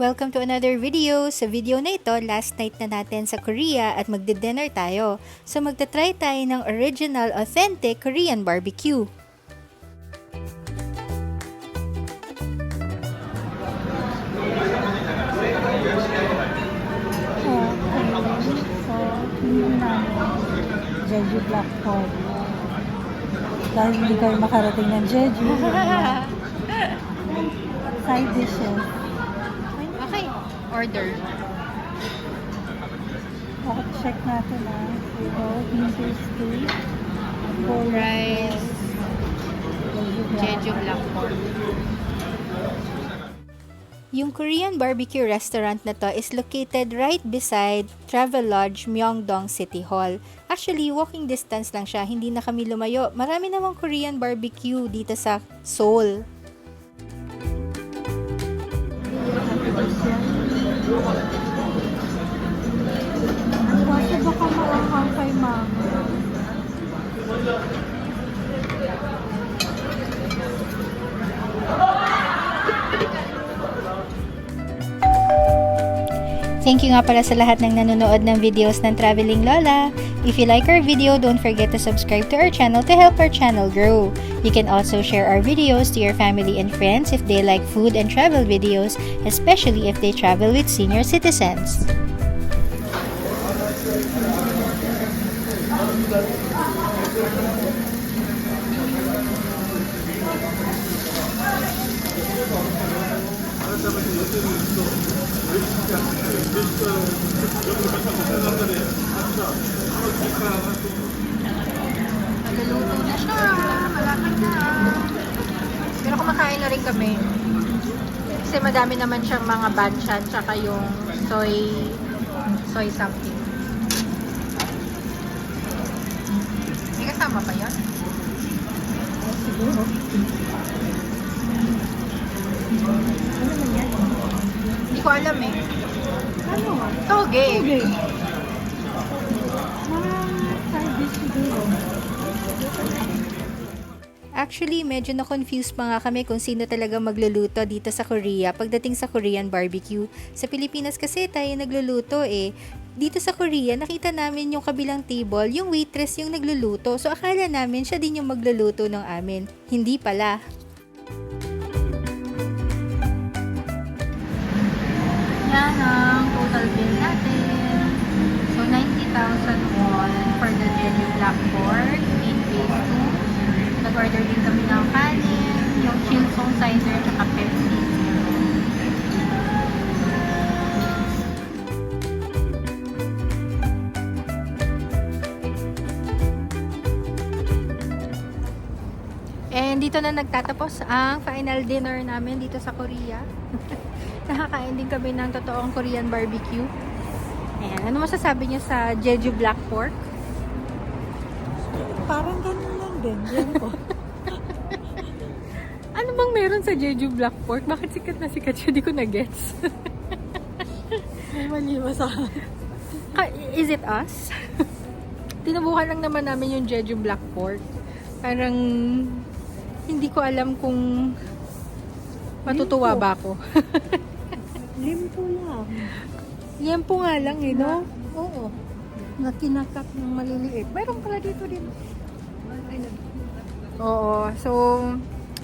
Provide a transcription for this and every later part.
Welcome to another video. Sa video na ito, last night na natin sa Korea at magdi-dinner tayo. So magta-try tayo ng original, authentic Korean barbecue. Jeju Black Pork. Dahil hindi kayo makarating ng Jeju. Side dishes. Okay, order. Okay, check natin Ito, beef steak. Rice. Jeju Black Pork. Yung Korean barbecue restaurant na to is located right beside Travelodge Myeongdong City Hall. Actually, walking distance lang siya, hindi na kami lumayo. Marami namang Korean barbecue dito sa Seoul. Kasi baka maanghang kay mama. Thank you nga pala sa lahat ng nanonood ng videos ng Traveling Lola. If you like our video, don't forget to subscribe to our channel to help our channel grow. You can also share our videos to your family and friends if they like food and travel videos, especially if they travel with senior citizens. Nagluto na siya. Malapit na. Pero kumakain na rin kami. Kasi madami naman siyang mga banchan tsaka yung soy something. May kasama pa yun? Siguro. Ano man yan? Hindi ko alam eh. Ano? Toge. Okay. Mga side dish siguro. Actually, medyo na-confuse pa nga kami kung sino talaga magluluto dito sa Korea pagdating sa Korean barbecue. Sa Pilipinas kasi tayo nagluluto eh. Dito sa Korea, nakita namin yung kabilang table, yung waitress yung nagluluto. So, akala namin siya din yung magluluto ng amin. Hindi pala. Yan ang total bill natin. So, 90,000 won for the Jeju Black Pork in phase 2. Nag-order din kami ng kanin, yung Chilsong cider, tsaka Pepsi. And dito na nagtatapos ang final dinner namin dito sa Korea. Nakakain din kami ng totoong Korean barbecue. Ayan. Ano masasabi niyo sa Jeju Black Pork? Parang ganun lang din. Yan po. Ano bang meron sa Jeju Black Pork? Bakit sikat na sikat siya? Di ko na-gets. May mali ba sa Is it us? Tinubukan lang naman namin yung Jeju Black Pork. Parang hindi ko alam kung matutuwa ba ako. limpo lang. Yempo nga lang eh, no? Oo. Na kinakap ng maliliit. Meron pala dito din. Oo. So,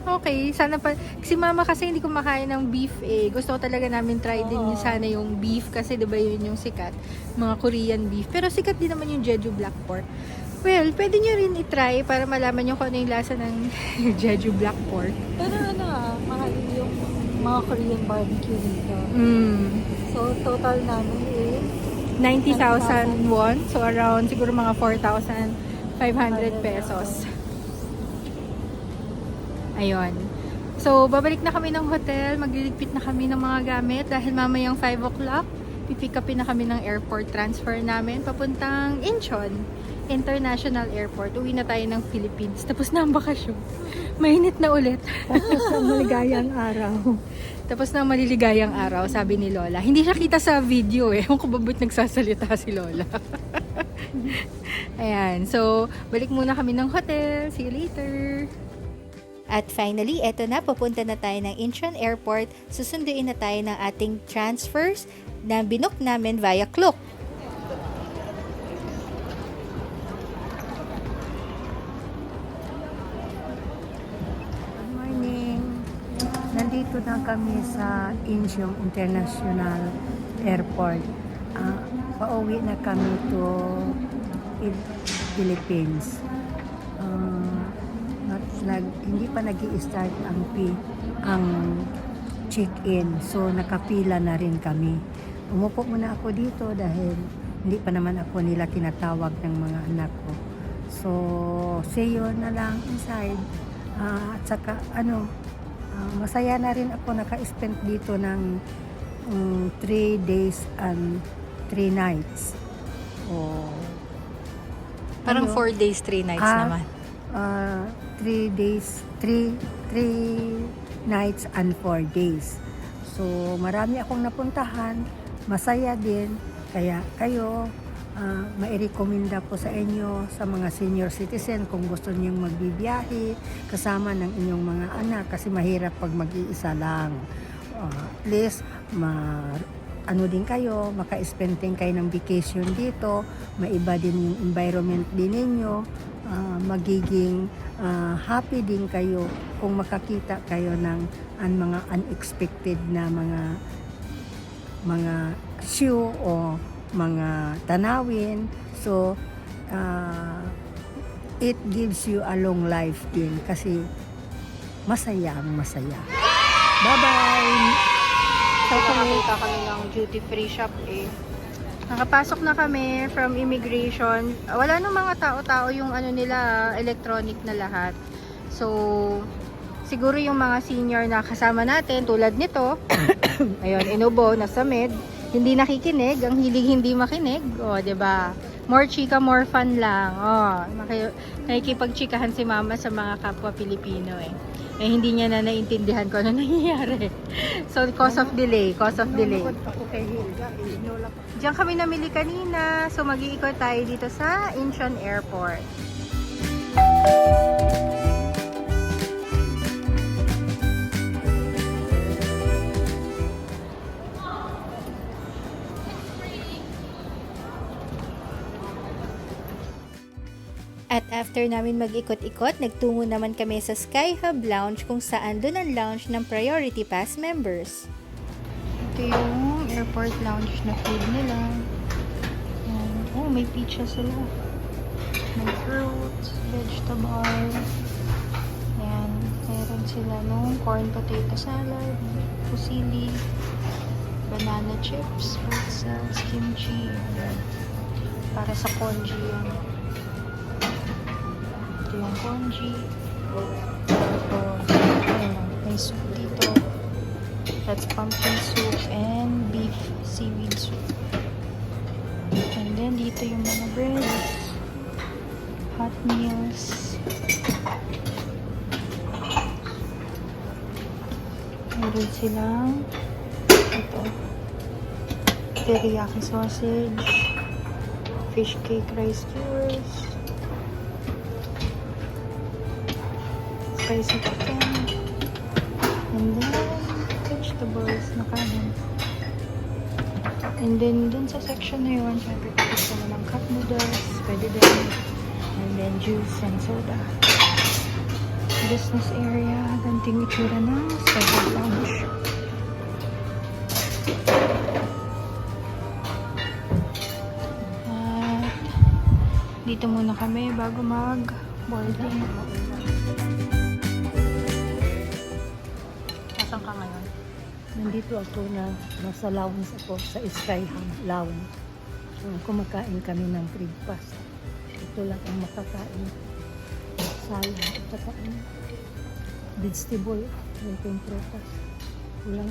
okay. Sana pa. Si mama kasi hindi kumakain ng beef eh. Gusto ko talaga namin try din yun sana yung beef kasi diba yun yung sikat. Mga Korean beef. Pero sikat din naman yung Jeju Black Pork. Well, pwede nyo rin itry para malaman nyo kung ano yung lasa ng Jeju Black Pork. Pero mahal yung mga Korean barbecue dito. So, total namin is 90,000 won. So, around siguro mga 4,500 pesos. Ayun. So, babalik na kami ng hotel. Magliligpit na kami ng mga gamit dahil mamayang 5 o'clock, pipick upin na kami ng airport transfer namin papuntang Incheon International Airport. Uwi na tayo ng Philippines. Tapos na ang bakasyon. Mainit na ulit. Tapos sa maligayang araw. Tapos na ang maliligayang araw, sabi ni Lola. Hindi siya kita sa video eh. Kung ba't nagsasalita si Lola. Ayan. So, balik muna kami ng hotel. See you later. At finally, eto na, papunta na tayo ng Incheon Airport. Susunduin na tayo ng ating transfers na binook namin via Klook. Good morning. Nandito na kami sa Incheon International Airport. Pauwi na kami to Philippines. Hindi pa nag-i-start ang check-in. So, nakapila na rin kami. Umupo muna ako dito dahil hindi pa naman ako nila tinatawag ng mga anak ko. So, see you na lang inside. At saka, masaya na rin ako naka-spend dito ng 3 days and 3 nights. Parang 4 days, 3 nights naman. 3 days, 3 nights and 4 days. So, marami akong napuntahan. Masaya din. Kaya kayo, mairekomenda po sa inyo, sa mga senior citizen, kung gusto niyong magbibiyahe, kasama ng inyong mga anak, kasi mahirap pag mag-iisa lang. At least, din kayo, maka-spend din kayo ng vacation dito, maiba din yung environment din ninyo, magiging happy din kayo kung makakita kayo ng mga unexpected na mga show o mga tanawin. So, it gives you a long life din kasi masaya. Bye-bye! So, nakakita kami ng duty-free shop Nakapasok na kami from immigration. Wala nang mga tao-tao yung nila, electronic na lahat. So, siguro yung mga senior na kasama natin, tulad nito, ayun, inubo, nasa med, hindi nakikinig, ang hilig hindi makinig. O, diba? More chika, more fun lang. O, nakikipag-chikahan si mama sa mga kapwa Pilipino hindi niya na naintindihan ko ano nangyayari. So, cause of delay. Diyan kami namili kanina. So, mag-iikot tayo dito sa Incheon Airport. At after namin mag-ikot-ikot, nagtungo naman kami sa Sky Hub Lounge kung saan doon ang lounge ng Priority Pass members. Ito yung airport lounge na food nila. May pizza sila. May fruits, vegetables. Ayan, meron sila corn potato salad, fusilli, banana chips, pretzels, kimchi. Para sa congee yan. Ito yung congee. May soup dito. That's pumpkin soup and beef seaweed soup. And then dito yung mga breads, hot meals. Meron silang ito, teriyaki sausage, fish cake rice skewers, spicy chicken, and then vegetables na kanin. And then dun sa section na yun, syempre gusto mo ng cup noodles, pwede din, and then juice and soda. Business area, ganting itsura ng Sky Hub Lounge. At dito muna kami bago mag-boarding. Nasaan ka ngayon? Nandito ako nasa lounge ako, sa Sky Hub Lounge. Kumakain kami ng breakfast. Ito lang ang makakain. Salad at saka vegetable, yung prutas. Kulang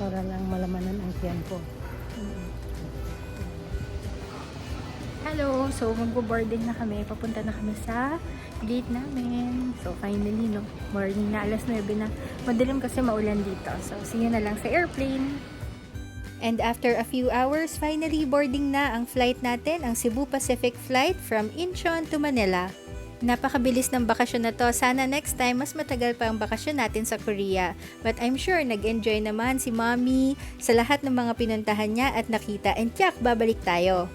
para lang malamanan ang tiyan ko. Hello! So, mag-boarding na kami. Papunta na kami sa gate namin. So, finally, morning na, alas 9 na. Madilim kasi maulan dito. So, see you na lang sa airplane. And after a few hours, finally boarding na ang flight natin, ang Cebu Pacific flight from Incheon to Manila. Napakabilis ng bakasyon na to. Sana next time, mas matagal pa ang bakasyon natin sa Korea. But I'm sure nag-enjoy naman si Mommy sa lahat ng mga pinuntahan niya at nakita. And tiyak, babalik tayo.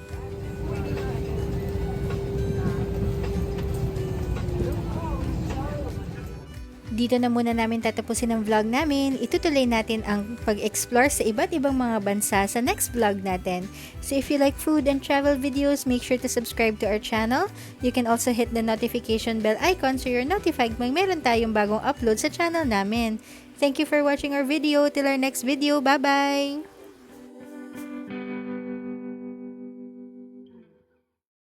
Dito na muna namin tatapusin ang vlog namin. Itutuloy natin ang pag-explore sa iba't ibang mga bansa sa next vlog natin. So if you like food and travel videos, make sure to subscribe to our channel. You can also hit the notification bell icon so you're notified pag meron tayong bagong upload sa channel namin. Thank you for watching our video. Till our next video. Bye-bye!